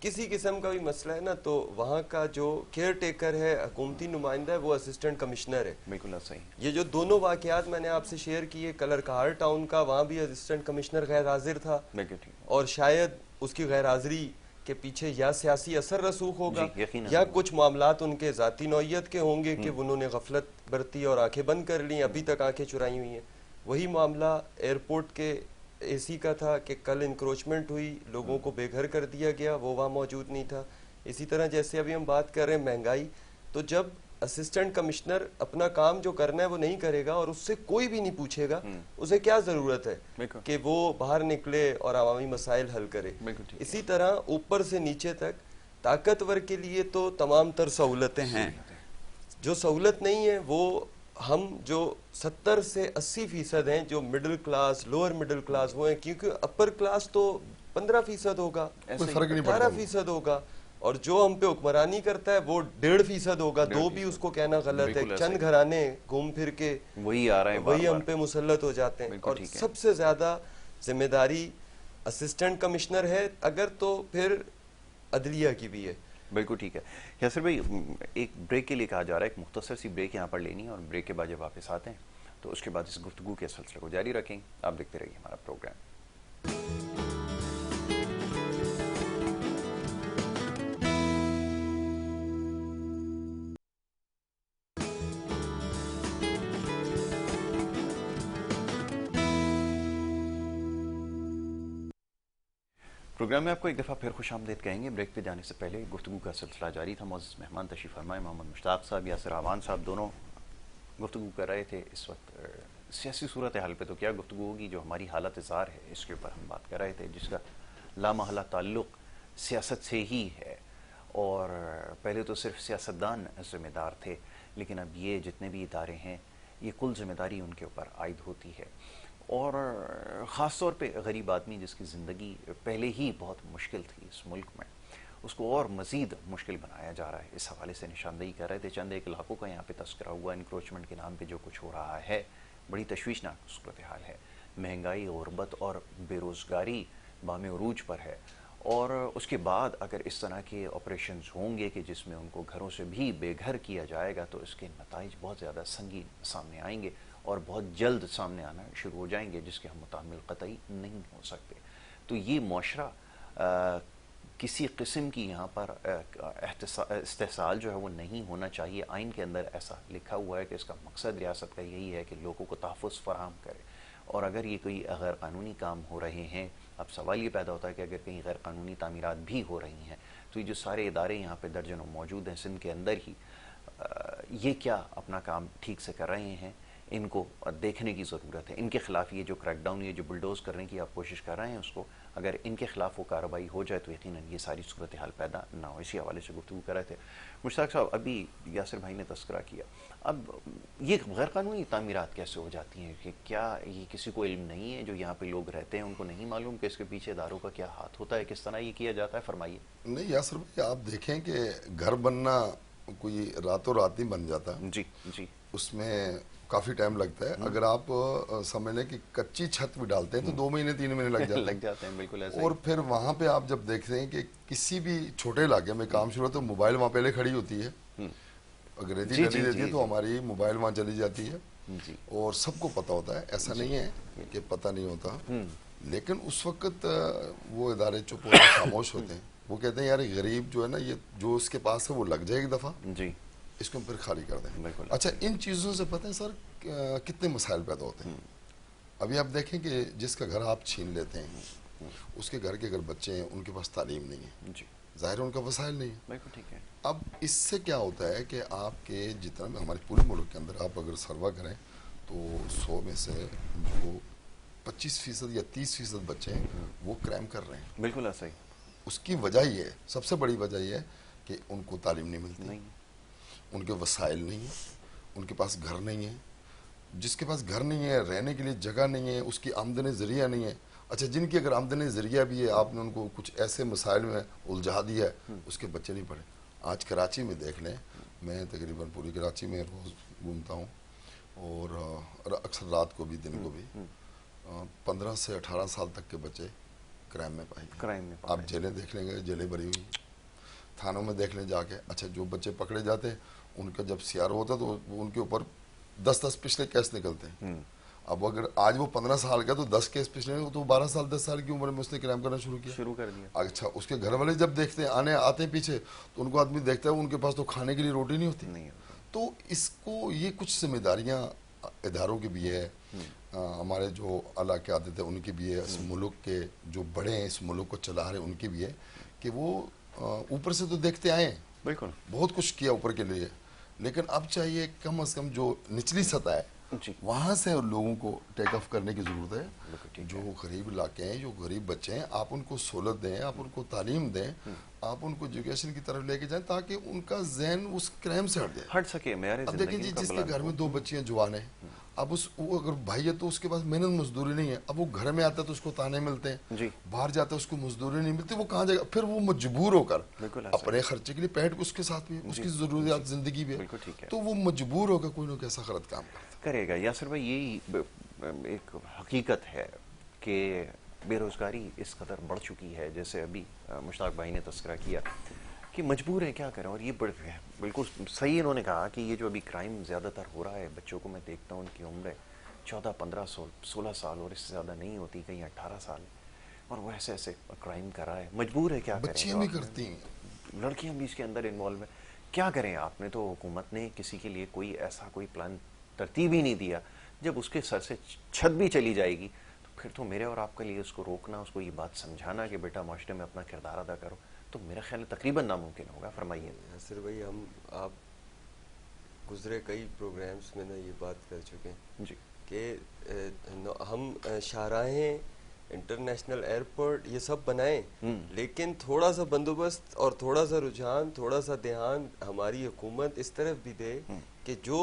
किसी किस्म का भी मसला है ना, तो वहाँ का जो केयर टेकर है, हुकूमती नुमाइंदा है, वो असिस्टेंट कमिश्नर है। बिल्कुल सही। ये जो दोनों वाकयात मैंने आपसे शेयर किए, कलरकाल टाउन का, वहाँ भी असिस्टेंट कमिश्नर गैर हाजिर था, और शायद उसकी गैर हाजिरी के पीछे या सियासी असर रसूख होगा या कुछ मामलात उनके ज़ाती नौयत के होंगे कि उन्होंने गफलत बरती और आंखें बंद कर ली, अभी तक आंखें चुराई हुई हैं। वही मामला एयरपोर्ट के एसी का था कि कल इंक्रोचमेंट हुई, लोगों को बेघर कर दिया गया, वो वहाँ मौजूद नहीं था। इसी तरह जैसे अभी हम बात कर रहे हैं महंगाई, तो जब असिस्टेंट कमिश्नर अपना काम जो करना है वो नहीं करेगा और उससे कोई भी नहीं पूछेगा, उसे क्या जरूरत है कि वो बाहर निकले और अवामी मसाइल हल करे। इसी तरह ऊपर से नीचे तक ताकतवर के लिए तो तमाम तर सहूलतें हैं, जो सहूलत नहीं है वो हम जो 70 से 80% हैं, जो middle class, lower middle class, वो हैं, क्योंकि अपर क्लास तो 15% होगा, 18% होगा, और जो हम पे हुक्मरानी करता है वो 1.5% होगा, 2 भी उसको कहना गलत है। चंद घराने घूम फिर के वही आ रहे हैं, वही हम पे मुसल्लत हो जाते हैं। और सबसे ज्यादा जिम्मेदारी असिस्टेंट कमिश्नर है अगर, तो फिर अदलिया की भी है। बिल्कुल ठीक है। यासिर भाई, एक ब्रेक के लिए कहा जा रहा है, एक मुख्तसर सी ब्रेक यहाँ पर लेनी है, और ब्रेक के बाद जब वापस आते हैं तो उसके बाद इस गुफ्तगू के सिलसिले को जारी रखेंगे। आप देखते रहिए हमारा प्रोग्राम। प्रोग्राम में आपको एक दफ़ा फिर खुशामदीद कहेंगे। ब्रेक पे जाने से पहले गुफ्तगू का सिलसिला जारी था। मौजूद मेहमान तशरीफ़ फरमाए, मोहम्मद मुश्ताक साहब, यासिर आवान साहब, दोनों गुफ्तगू कर रहे थे। इस वक्त सियासी सूरत हाल पे तो क्या गुफ्तगू होगी, जो हमारी हालत ज़ार है इसके ऊपर हम बात कर रहे थे, जिसका लामहला ताल्लुक़ सियासत से ही है। और पहले तो सिर्फ सियासतदान ज़िम्मेदार थे, लेकिन अब ये जितने भी इदारे हैं, ये कुल ज़िम्मेदारी उनके ऊपर आयद होती है। और ख़ास तौर पे गरीब आदमी जिसकी ज़िंदगी पहले ही बहुत मुश्किल थी इस मुल्क में, उसको और मज़ीद मुश्किल बनाया जा रहा है। इस हवाले से निशानदेही कर रहे थे। चंद एक इलाकों का यहाँ पे तस्करा हुआ, इंक्रोचमेंट के नाम पे जो कुछ हो रहा है, बड़ी तशवीशनाक सूरत हाल है। महंगाई, गुरबत और बेरोज़गारी बामे उरूज पर है। और उसके बाद अगर इस तरह के ऑपरेशंस होंगे कि जिसमें उनको घरों से भी बेघर किया जाएगा, तो इसके नताइज बहुत ज़्यादा संगीन सामने आएंगे और बहुत जल्द सामने आना शुरू हो जाएंगे, जिसके हम मुतामिल कतई नहीं हो सकते। तो ये मुआशरा किसी किस्म की यहाँ पर इस्तेहसाल जो है वो नहीं होना चाहिए। आइन के अंदर ऐसा लिखा हुआ है कि इसका मकसद रियासत का यही है कि लोगों को तहफ़्फ़ुज़ फराहम करे। और अगर ये कोई गैर कानूनी काम हो रहे हैं, अब सवाल ये पैदा होता है कि अगर कहीं गैर कानूनी तामीरात भी हो रही हैं, तो ये जो सारे इदारे यहाँ पे दर्जनों मौजूद हैं सिंध के अंदर ही, ये क्या अपना काम ठीक से कर रहे हैं, इनको देखने की ज़रूरत है। इनके ख़िलाफ़ ये जो क्रैकडाउन, ये जो बुलडोज़ करने की आप कोशिश कर रहे हैं, उसको अगर इनके ख़िलाफ़ वो कार्रवाई हो जाए तो यकीनन ये सारी सूरत हाल पैदा ना हो। इसी हवाले से गुफ्तगू कर रहे थे मुश्ताक साहब। अभी यासिर भाई ने तस्करा किया, अब ये गैर कानूनी तामीरात कैसे हो जाती हैं, कि क्या ये किसी को इल्म नहीं है? जो यहाँ पे लोग रहते हैं उनको नहीं मालूम कि इसके पीछे इदारों का क्या हाथ होता है, किस तरह ये किया जाता है? फरमाइए। नहीं यासिर भाई, आप देखें कि घर बनना कोई रातों रात नहीं बन जाता। जी जी, उसमें काफ़ी टाइम लगता है। अगर आप समझ लें कि कच्ची छत भी डालते हैं तो 2 महीने 3 महीने लग जाते हैं। बिल्कुल ऐसा। और फिर वहाँ पे आप जब देखते हैं कि किसी भी छोटे इलाके में काम शुरू हो, तो मोबाइल वहाँ पहले खड़ी होती है, अंग्रेजी जी, डली जी, रहती जी, है तो जी। हमारी मोबाइल वहाँ चली जाती है जी। और सबको पता होता है, ऐसा नहीं है कि पता नहीं होता। लेकिन उस वक्त वो इदारे चुप होते हैं, खामोश होते हैं। वो कहते हैं यार ये गरीब जो है ना, ये जो इसके पास है वो लग जाए एक दफ़ा, जी, इसको हम फिर खाली कर दें। बिल्कुल अच्छा, ऐसा इन चीज़ों से पता है सर कितने मसाइल पैदा होते हैं। अभी आप देखें कि जिसका घर आप छीन लेते हैं, उसके घर के अगर बच्चे हैं, उनके पास तालीम नहीं है, ही। जी, ज़ाहिर है उनका वसाइल नहीं है। बिल्कुल ठीक है। अब इससे क्या होता है कि आपके जितना भी हमारे पूरे मुल्क के अंदर आप अगर सर्वा करें तो 100 में से जो 25% या 30% बच्चे हैं वो क्राइम कर रहे हैं। बिल्कुल ऐसा ही। उसकी वजह ये है, सबसे बड़ी वजह ये है कि उनको तालीम नहीं मिलती, नहीं, उनके वसाइल नहीं है, उनके पास घर नहीं है। जिसके पास घर नहीं है, रहने के लिए जगह नहीं है, उसकी आमदनी ज़रिया नहीं है। अच्छा, जिनकी अगर आमदनी ज़रिया भी है, आपने उनको कुछ ऐसे मसाइल में उलझा दिया है, उसके बच्चे नहीं पढ़े। आज कराची में देख लें, मैं तकरीबन पूरी कराची में रोज़ घूमता हूँ और अक्सर रात को भी दिन को भी 15 से 18 साल तक के बच्चे क्राइम में पाए गए। क्राइम में आप जेलें देख लेंगे, जेलें भरी हुई, थानों में देख लें जाके। अच्छा, जो बच्चे पकड़े जाते हैं उनका जब सीआर होता है तो उनके ऊपर 10-10 पिछले केस निकलते हैं। अब अगर आज वो 15 साल का तो 10 केस पिछले, तो 12 साल 10 साल की उम्र में उसने क्राइम करना शुरू कर दिया। अच्छा, उसके घर वाले जब देखते हैं आते हैं पीछे, तो उनको आदमी देखता है उनके पास तो खाने के लिए रोटी नहीं होती। नहीं, तो इसको ये कुछ जिम्मेदारियां इदारों की भी है, हमारे जो अला के आदत है उनकी भी है, इस मुल्क के जो बड़े हैं इस मुल्क को चला रहे हैं उनकी भी है कि वो ऊपर से तो देखते आए हैं, बिल्कुल बहुत कुछ किया ऊपर के लिए, लेकिन अब चाहिए कम से कम जो निचली सतह है जी, वहाँ से लोगों को टेक ऑफ करने की ज़रूरत है। बिल्कुल ठीक जो है। गरीब इलाके हैं, जो गरीब बच्चे हैं, आप उनको सहूलत दें, आप उनको तालीम दें, आप उनको एजुकेशन की तरफ लेके जाएं ताकि उनका जहन उस क्राइम से हट जाए। हट सके मेरे अब देखें जी, जिसके घर में 2 बच्चियां जवान हैं, अब वो अगर भाई है तो उसके पास मेहनत मजदूरी नहीं है, अब वो घर में आता है तो उसको ताने मिलते हैं, जी, बाहर जाता है उसको मजदूरी नहीं मिलती, वो कहाँ जाएगा? फिर वो मजबूर होकर बिल्कुल ऐसा अपने खर्चे के लिए पेट उसके साथ भी है, उसकी जरूरियात जिंदगी भी है, बिल्कुल ठीक है। तो वो मजबूर होकर कोई ना कोई ऐसा गलत काम करता है। करेगा। यासिर भाई, यही एक हकीकत है कि बेरोज़गारी इस कदर बढ़ चुकी है, जैसे अभी मुश्ताक भाई ने तस्करा किया कि मजबूर है, क्या करें। और ये बिल्कुल सही इन्होंने कहा कि ये जो अभी क्राइम ज़्यादातर हो रहा है, बच्चों को मैं देखता हूँ उनकी उम्र 14, 15, 16 साल और इससे ज़्यादा नहीं होती, कहीं 18 साल, और वो ऐसे ऐसे क्राइम कर रहा है। मजबूर है, क्या करें। बच्चियां भी करती हैं, लड़कियां भी इसके अंदर इन्वॉल्व है। क्या करें। आपने तो हुकूमत ने किसी के लिए कोई ऐसा कोई प्लान तरतीब ही नहीं दिया। जब उसके सर से छत भी चली जाएगी तो फिर तो मेरे और आपके लिए उसको रोकना, उसको ये बात समझाना कि बेटा माशरे में अपना किरदार अदा करो, तो मेरा ख्याल है तकरीबन नामुमकिन होगा। फरमाइए। यासिर भाई, आप गुजरे कई प्रोग्राम्स में ना ये बात कर चुके हैं जी, कि हम शाहराहें, इंटरनेशनल एयरपोर्ट ये सब बनाएं, लेकिन थोड़ा सा बंदोबस्त और थोड़ा सा रुझान, थोड़ा सा ध्यान हमारी हुकूमत इस तरफ भी दे कि जो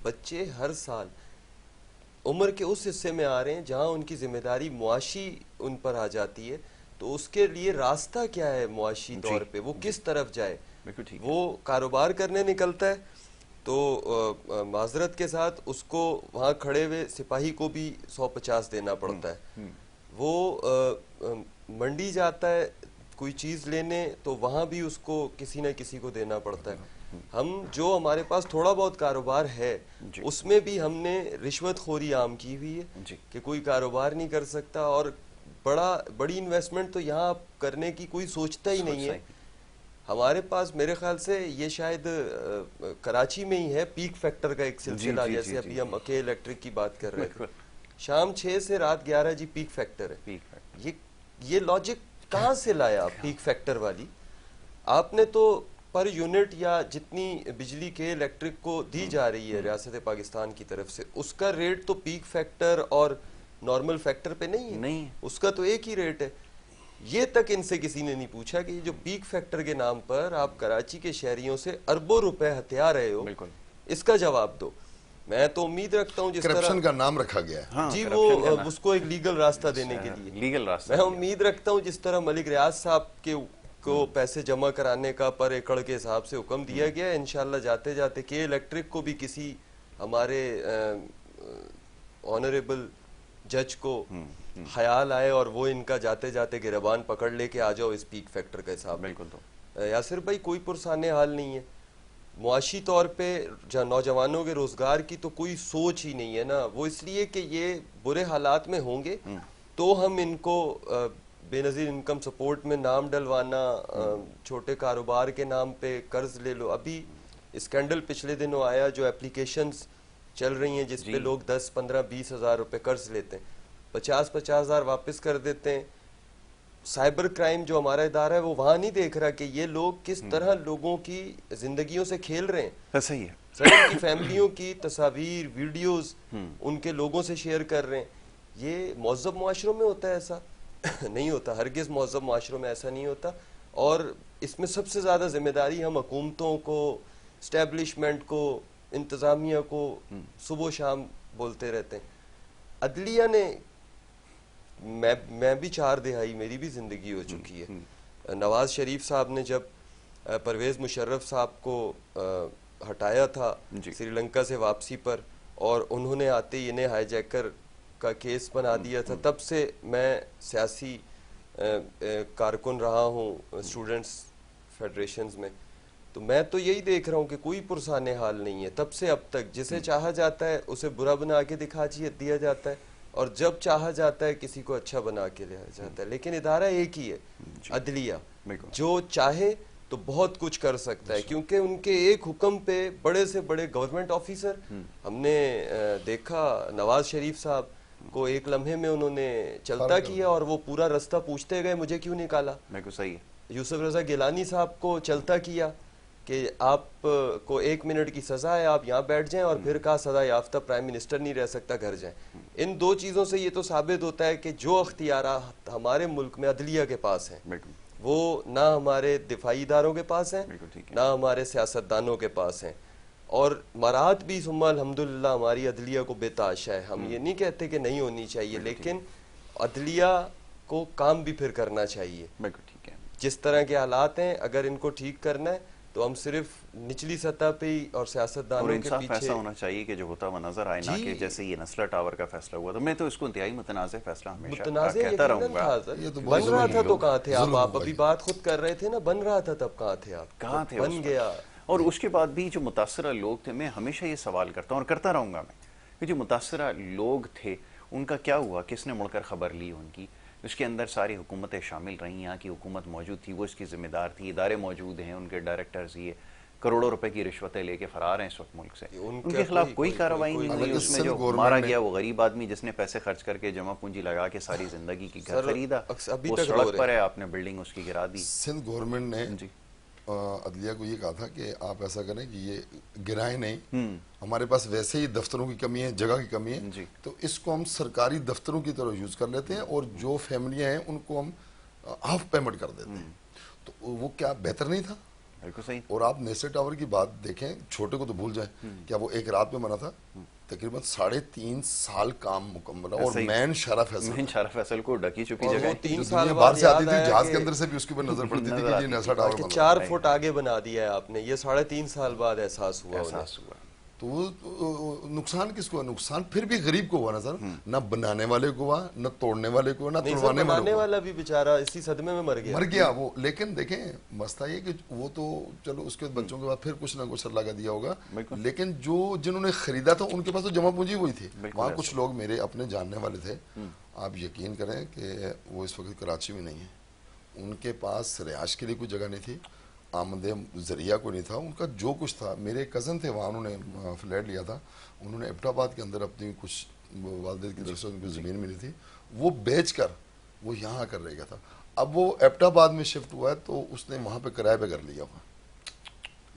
बच्चे हर साल उम्र के उस हिस्से में आ रहे हैं जहां उनकी जिम्मेदारी मुआशी उन पर आ जाती है, तो उसके लिए रास्ता क्या है मुआशी तौर पे, वो किस तरफ जाए। बिल्कुल ठीक है। वो कारोबार करने निकलता है तो माजरत के साथ उसको वहाँ खड़े हुए सिपाही को भी 150 देना पड़ता है। वो मंडी जाता है कोई चीज़ लेने तो वहाँ भी उसको किसी न किसी को देना पड़ता है। हम जो हमारे पास थोड़ा बहुत कारोबार है उसमें भी हमने रिश्वतखोरी आम की हुई है कि कोई कारोबार नहीं कर सकता, और बड़ी इन्वेस्टमेंट तो यहाँ करने की कोई सोचता ही नहीं है। हमारे पास मेरे ख्याल से ये शायद कराची में ही है पीक फैक्टर का एक सिलसिला, जैसे अभी हम अके इलेक्ट्रिक की बात कर रहे थे, शाम 6 से रात 11 जी पीक फैक्टर है। ये लॉजिक कहाँ से लाया आप पीक फैक्टर वाली? आपने तो पर यूनिट या जितनी बिजली के इलेक्ट्रिक को दी जा रही है रियासत पाकिस्तान की तरफ से, उसका रेट तो पीक फैक्टर और नॉर्मल फैक्टर पे नहीं है, उसका तो एक ही रेट है। ये तक इनसे किसी ने नहीं पूछा कि जो पीक फैक्टर के नाम पर आप कराची के शहरियों से अरबों रुपए हथिया रहे हो, इसका जवाब दो। मैं तो उम्मीद रखता हूँ जिस करप्शन का नाम रखा गया है। हाँ, जी, वो उसको एक लीगल रास्ता देने के लिए लीगल रास्ता मैं उम्मीद रखता हूँ जिस तरह मलिक रियाज साहब को पैसे जमा कराने का पर एकड़ के हिसाब से हुक्म दिया गया, इंशाल्लाह जाते जाते के इलेक्ट्रिक को भी किसी हमारे ऑनरेबल जज को ख्याल आए और वो इनका जाते जाते गिरबान पकड़ लेके आ जाओ इस पीक फैक्टर का हिसाब। बिल्कुल। तो यासिर भाई, कोई पुरसाने हाल नहीं है। मुआशी तौर पे नौजवानों के रोजगार की तो कोई सोच ही नहीं है ना। वो इसलिए कि ये बुरे हालात में होंगे तो हम इनको बेनजीर इनकम सपोर्ट में नाम डलवाना, छोटे कारोबार के नाम पे कर्ज ले लो। अभी स्कैंडल पिछले दिनों आया जो एप्लीकेशंस चल रही हैं जिसपे लोग 10, 15, 20 हजार रुपए कर्ज लेते हैं, 50 हजार वापस कर देते हैं। साइबर क्राइम जो हमारा इदारा है वो वहां नहीं देख रहा कि ये लोग किस तरह लोगों की जिंदगियों से खेल रहे हैं। सही है सर, उनकी फैमिलियों की तस्वीर, वीडियोस उनके लोगों से शेयर कर रहे हैं। ये मौजूद मुआशरों में होता है ऐसा? नहीं होता, हरगिज मौजूद मुआशरों में ऐसा नहीं होता। और इसमें सबसे ज्यादा जिम्मेदारी हम हुकूमतों को, स्टैब्लिशमेंट को, इंतजामिया को सुबह शाम बोलते रहते हैं। अदलिया ने, मैं भी 4 दिहाई मेरी भी जिंदगी हो चुकी है। नवाज शरीफ साहब ने जब परवेज मुशर्रफ साहब को हटाया था श्रीलंका से वापसी पर और उन्होंने आते ही इन्हें हाईजैकर का केस बना दिया था, तब से मैं सियासी कारकुन रहा हूँ स्टूडेंट्स फेडरेशंस में। तो मैं तो यही देख रहा हूँ कि कोई पुरसाने हाल नहीं है तब से अब तक। जिसे चाहा जाता है उसे बुरा बना के दिया जाता है और जब चाहा जाता है किसी को अच्छा बना के लिया जाता है। लेकिन इदारा एक ही है, अदलिया, जो चाहे तो बहुत कुछ कर सकता है क्योंकि उनके एक हुक्म पे बड़े से बड़े गवर्नमेंट ऑफिसर, हमने देखा नवाज शरीफ साहब को एक लम्हे में उन्होंने चलता किया और वो पूरा रास्ता पूछते गए मुझे क्यों निकाला। सही है। यूसुफ रजा गिलानी साहब को चलता किया कि आप को 1 मिनट की सजा है, आप यहाँ बैठ जाएं, और फिर कहा सजा याफ्ता प्राइम मिनिस्टर नहीं रह सकता, घर जाएं। इन 2 चीज़ों से ये तो साबित होता है कि जो अख्तियारात हमारे मुल्क में अदलिया के पास हैं वो ना हमारे दिफाई इदारों के पास हैं, ना हमारे सियासतदानों के पास हैं। और मराहत भी सुम्मा अल्हम्दुलिल्लाह हमारी अदलिया को बेताशा है। हम ये नहीं कहते कि नहीं होनी चाहिए, लेकिन अदलिया को काम भी फिर करना चाहिए। ठीक है। जिस तरह के हालात हैं अगर इनको ठीक करना है तो हम सिर्फ निचली सतह पे ही और सियासतदानों के पीछे फैसला होना चाहिए कि जो होता हुआ नजर आए, ना कि जैसे ये नस्ला टावर का फैसला हुआ। तो मैं तो इसको इंतहाई मुतनाज़े फैसला हमेशा कहता रहूंगा। बन रहा था तो कहाँ थे आप अभी बात खुद कर रहे थे ना, बन रहा था तब कहाँ थे आप? कहाँ थे? बन गया। और उसके बाद भी जो मुतासरा लोग थे, मैं हमेशा ये सवाल करता हूँ और करता रहूंगा मैं कि जो मुतासरा लोग थे उनका क्या हुआ, किसने मुड़कर खबर ली उनकी? उसके अंदर सारी हुकूमतें शामिल रहीं, यहाँ की हुकूमत मौजूद थी, वो इसकी जिम्मेदार थी, इदारे मौजूद हैं, उनके डायरेक्टर्स ये करोड़ों रुपए की रिश्वतें लेके फरार हैं इस वक्त मुल्क से। उनके खिलाफ कोई कार्रवाई नहीं हुई। उसमें जो मारा गया वो गरीब आदमी जिसने पैसे खर्च करके जमा पूंजी लगा के सारी जिंदगी की घर खरीदा, वो सड़क पर है, आपने बिल्डिंग उसकी गिरा दी। सिंध गवर्नमेंट ने अदलिया को ये कहा था कि आप ऐसा करें कि ये गिराए नहीं, हमारे पास वैसे ही दफ्तरों की कमी है, जगह की कमी है, तो इसको हम सरकारी दफ्तरों की तरह यूज कर लेते हैं और जो फैमिलियां हैं उनको हम हाफ पेमेंट कर देते हैं। तो वो क्या बेहतर नहीं था? बिल्कुल सही। और आप नेस्टर टावर की बात देखें, छोटे को तो भूल जाए, क्या वो एक रात में बना था? तकरीबन 3.5 साल काम मुकम्मल है। और मैन शारा फैसल को ढकी चुकी जगह 3 साल बाहर से आती थी, जहाज के अंदर से भी उसके ऊपर नजर पड़ती थी कि ये नेस्टर टावर 4 फुट आगे बना दिया है आपने। ये 3.5 साल बाद एहसास हुआ। तो नुकसान किसको है? नुकसान फिर भी गरीब को हुआ ना सर, न बनाने वाले को हुआ, न तोड़ने वाले को, न तोड़वाने वाले को। वाला भी बेचारा इसी सदमे में मर गया वो। लेकिन देखें मसला ये कि वो तो चलो उसके बच्चों के बाद फिर कुछ ना कुछ अल्लाह का दिया होगा, लेकिन जो जिन्होंने खरीदा था उनके पास तो जमा पूंजी हुई थी। वहाँ कुछ लोग मेरे अपने जानने वाले थे, आप यकीन करें कि वो इस वक्त कराची में नहीं है, उनके पास रिहाइश के लिए कोई जगह नहीं थी, आमदे जरिया को नहीं था, उनका जो कुछ था। मेरे कज़न थे वहाँ, उन्होंने फ्लैट लिया था, उन्होंने एबटाबाद के अंदर अपनी कुछ वालिद की तरफ से उनको ज़मीन मिली थी, वो बेच कर वो यहाँ आकर रह गया था। अब वो एबटाबाद में शिफ्ट हुआ है तो उसने वहाँ पे किराए पे कर लिया हुआ।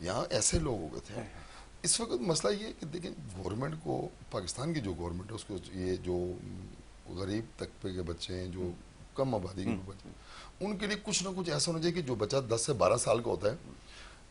यहाँ ऐसे लोग हो गए थे। इस वक्त मसला ये है कि देखिए गवर्नमेंट को, पाकिस्तान की जो गवर्नमेंट है उसको ये जो गरीब तबके के बच्चे हैं, जो कम आबादी के बच्चे, उनके लिए कुछ ना कुछ ऐसा होना चाहिए कि जो बच्चा 10 से 12 साल का होता है,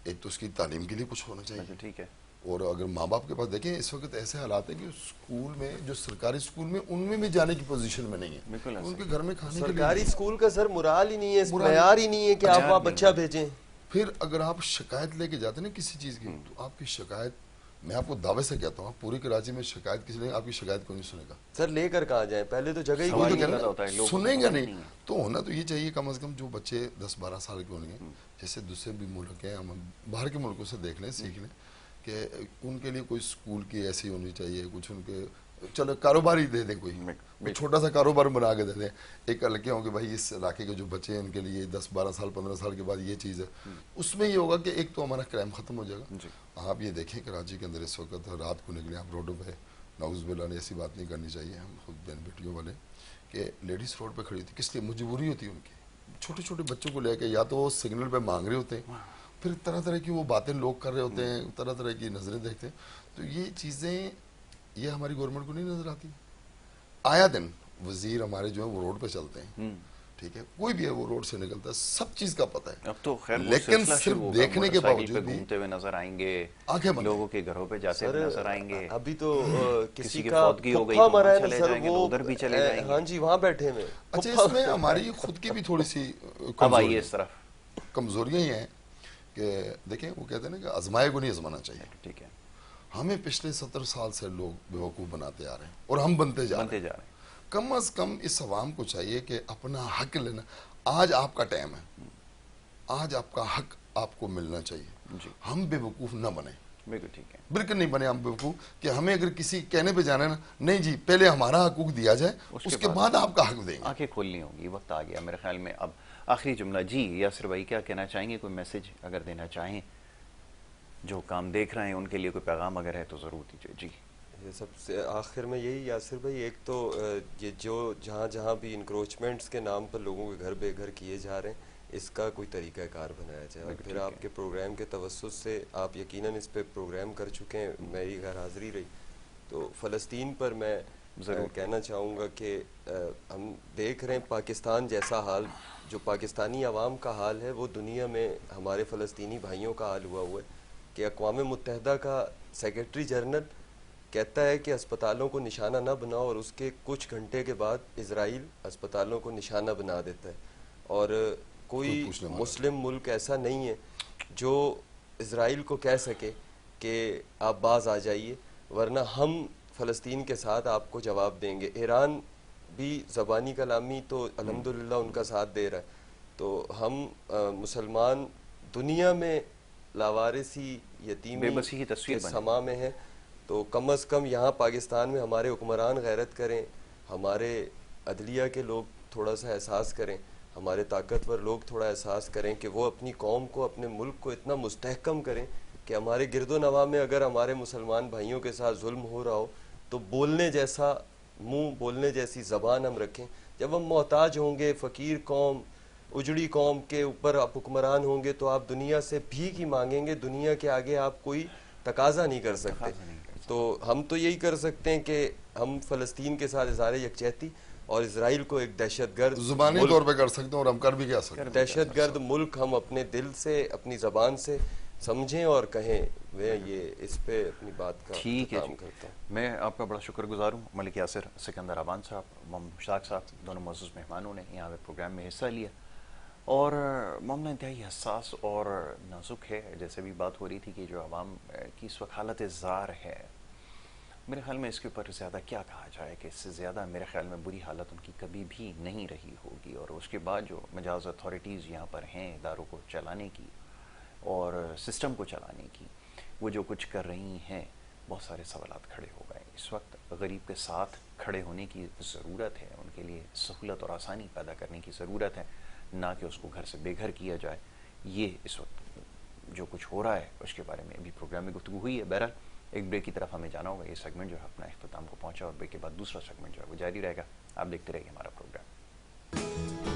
एक तो उसकी तालीम के लिए कुछ होना चाहिए। ठीक है। और अगर माँ बाप के पास देखें इस वक्त ऐसे हालात है कि स्कूल में, जो सरकारी स्कूल में, उनमें भी जाने की पोजीशन में नहीं है। उनके घर में खाने के लिए सरकारी स्कूल का सर मुराल ही नहीं है, मयार ही नहीं है कि आप वहाँ बच्चा भेजें। फिर अगर आप शिकायत लेके जाते हैं ना किसी चीज़ की, तो आपकी शिकायत मैं आपको दावे से कहता हूँ पूरी कराची में शिकायत किसी ने आपकी शिकायत को नहीं सुनेगा। सर लेकर कहाँ जाए, पहले तो जगह ही सवाल तो ये कह रहे पैदा हैं, होता है, लोगों को सुनेंगे पता ही नहीं। नहीं है। तो होना तो ये चाहिए कम से कम जो बच्चे 10-12 साल के होंगे, जैसे दूसरे भी मुल्क हैं, हम बाहर के मुल्कों से देख लें, सीख लें कि उनके लिए कोई स्कूल की ऐसी होनी चाहिए, कुछ उनके चलो कारोबार ही दे दें, कोई छोटा सा कारोबार बना के दे दें। एक लड़के होंगे भाई इस इलाके के जो बच्चे हैं इनके लिए 10-12 साल 15 साल के बाद ये चीज़ है, उसमें ये होगा कि एक तो हमारा क्राइम ख़त्म हो जाएगा। आप ये देखें कराची के अंदर इस वक्त रात को निकले आप रोडों पे, नाउज़ुबिल्लाह ने ऐसी बात नहीं करनी चाहिए, हम खुद बहन बेटियों वाले, कि लेडीज़ रोड पे खड़ी थी, किस लिए? मजबूरी होती है उनकी, छोटे छोटे बच्चों को लेकर या तो वो सिग्नल पे मांग रहे होते हैं, फिर तरह तरह की वो बातें लोग कर रहे होते हैं, तरह तरह की नज़रें देखते हैं। तो ये चीज़ें ये हमारी गवर्नमेंट को नहीं नज़र आती। आया दिन वजीर हमारे जो है वो रोड पे चलते हैं, ठीक है, कोई भी है वो रोड से निकलता है, सब चीज़ का पता है। अब तो खैर वो लेकिन सिलसिला सिर्फ शुरू होगा, देखने के मोटरसाइकिल बावजूद पे भी घूमते हुए नजर आएंगे, आंखें बंद लोगों के घरों पे जाते हुए नजर आएंगे। अभी तो किसी किसी की का फौतगी हो गई फुफ्फा तो मरा वहाँ है ना चले सर, जाएंगे, वो तो उधर भी चले जाएंगे। हाँ जी वहाँ बैठे में अच्छा, फुफ्फा इसमें हमारी खुद की भी थोड़ी सी अब आइए इस तरफ। कमजोरियां ही हैं कि देखें वो कहते हैं ना कि आजमाए को नहीं आजमाना चाहिए। ठीक है, हमें पिछले 70 साल से लोग बेवकूफ़ बनाते आ रहे हैं और हम बनते जा रहे हैं। कम अज कम इस अवाम को चाहिए कि अपना हक लेना, आज आपका टाइम है, आज आपका हक आपको मिलना चाहिए। जी। हम बेवकूफ़ ना बने, बिल्कुल ठीक है, बिल्कुल नहीं बने हम बेवकूफ़ कि हमें अगर किसी कहने पे जाना है ना, नहीं जी पहले हमारा हकूक दिया जाए उसके बाद आपका हक देंगे। आंखें खोलनी होगी, वक्त आ गया मेरे ख्याल में। अब आखिरी जुमला जी यासिर भाई क्या कहना चाहेंगे, कोई मैसेज अगर देना चाहें, जो काम देख रहे हैं उनके लिए कोई पैगाम अगर है तो ज़रूर दीजिए। जी ये सबसे आखिर में यही यासिर भाई, एक तो ये जो जहाँ जहाँ भी इंक्रोचमेंट्स के नाम पर लोगों के घर बेघर किए जा रहे हैं, इसका कोई तरीक़ाकार बनाया जाए। और फिर आपके प्रोग्राम के तवस्सुस से आप यकीनन इस पे प्रोग्राम कर चुके हैं, मेरी घर हाज़िरी रही, तो फ़लस्तीन पर मैं कहना चाहूँगा कि हम देख रहे हैं पाकिस्तान जैसा हाल, जो पाकिस्तानी अवाम का हाल है वो दुनिया में हमारे फ़लस्तीनी भाइयों का हाल हुआ है कि अक़वाम मुत्तहिदा का सेक्रेटरी जनरल कहता है कि अस्पतालों को निशाना ना बनाओ, और उसके कुछ घंटे के बाद इजराइल अस्पतालों को निशाना बना देता है। और कोई मुस्लिम मुल्क ऐसा नहीं है जो इजराइल को कह सके कि आप बाज़ आ जाइए, वरना हम फ़लस्तीन के साथ आपको जवाब देंगे। ईरान भी ज़बानी कलामी तो अल्हम्दुलिल्लाह उनका साथ दे रहा है, तो हम मुसलमान दुनिया में लावारिसी यतीमी बेबसी की तस्वीर के समा में है। तो कम अज़ कम यहाँ पाकिस्तान में हमारे हुक्मरान गैरत करें, हमारे अदलिया के लोग थोड़ा सा एहसास करें, हमारे ताकतवर लोग थोड़ा एहसास करें कि वो अपनी कौम को, अपने मुल्क को इतना मुस्तहकम करें कि हमारे गिरदो नवा में अगर हमारे मुसलमान भाइयों के साथ जुल्म हो रहा हो तो बोलने जैसा मुंह, बोलने जैसी ज़बान हम रखें। जब हम मोहताज होंगे, फ़कीर कौम, उजड़ी कौम के ऊपर आप हुक्मरान होंगे तो आप दुनिया से भीख ही मांगेंगे, दुनिया के आगे आप कोई तकाजा नहीं कर सकते। तो हम तो यही कर सकते हैं कि हम फ़लस्तीन के साथ इज़हार यकजहती और इजराइल को एक दहशतगर्द ज़ुबानी तौर पे कर सकते हैं और हम कर भी क्या सकते हैं, दहशतगर्द मुल्क हम अपने दिल से, अपनी ज़बान से समझें और कहें। मैं ये इस पे अपनी बात का ठीक है काम जी। करता हूँ। मैं आपका बड़ा शुक्रगुजार हूँ। मलिक यासिर, सिकंदर अवान साहब, मोहम्मद मुश्ताक साहब, दोनों मौजूद मेहमानों ने यहाँ पे प्रोग्राम में हिस्सा लिया, और मामला इंतहाई हसास और नाजुक है। जैसे भी बात हो रही थी कि जो आवाम की इस वक्त हालत ज़ार है, मेरे ख्याल में इसके ऊपर ज़्यादा क्या कहा जाए कि इससे ज़्यादा मेरे ख्याल में बुरी हालत उनकी कभी भी नहीं रही होगी। और उसके बाद जो मजाज अथॉरिटीज़ यहाँ पर हैं इदारों को चलाने की और सिस्टम को चलाने की, वो जो कुछ कर रही हैं, बहुत सारे सवालात खड़े हो गए। इस वक्त गरीब के साथ खड़े होने की ज़रूरत है, उनके लिए सहूलत और आसानी पैदा करने की ज़रूरत है, ना कि उसको घर से बेघर किया जाए। ये इस वक्त जो कुछ हो रहा है उसके बारे में अभी प्रोग्राम में गुफ्तगू हुई है। बहरहाल एक ब्रेक की तरफ हमें जाना होगा। ये सेगमेंट जो है अपना इख्तिताम को पहुंचा और ब्रेक के बाद दूसरा सेगमेंट जो है वो जारी रहेगा। आप देखते रहिए हमारा प्रोग्राम।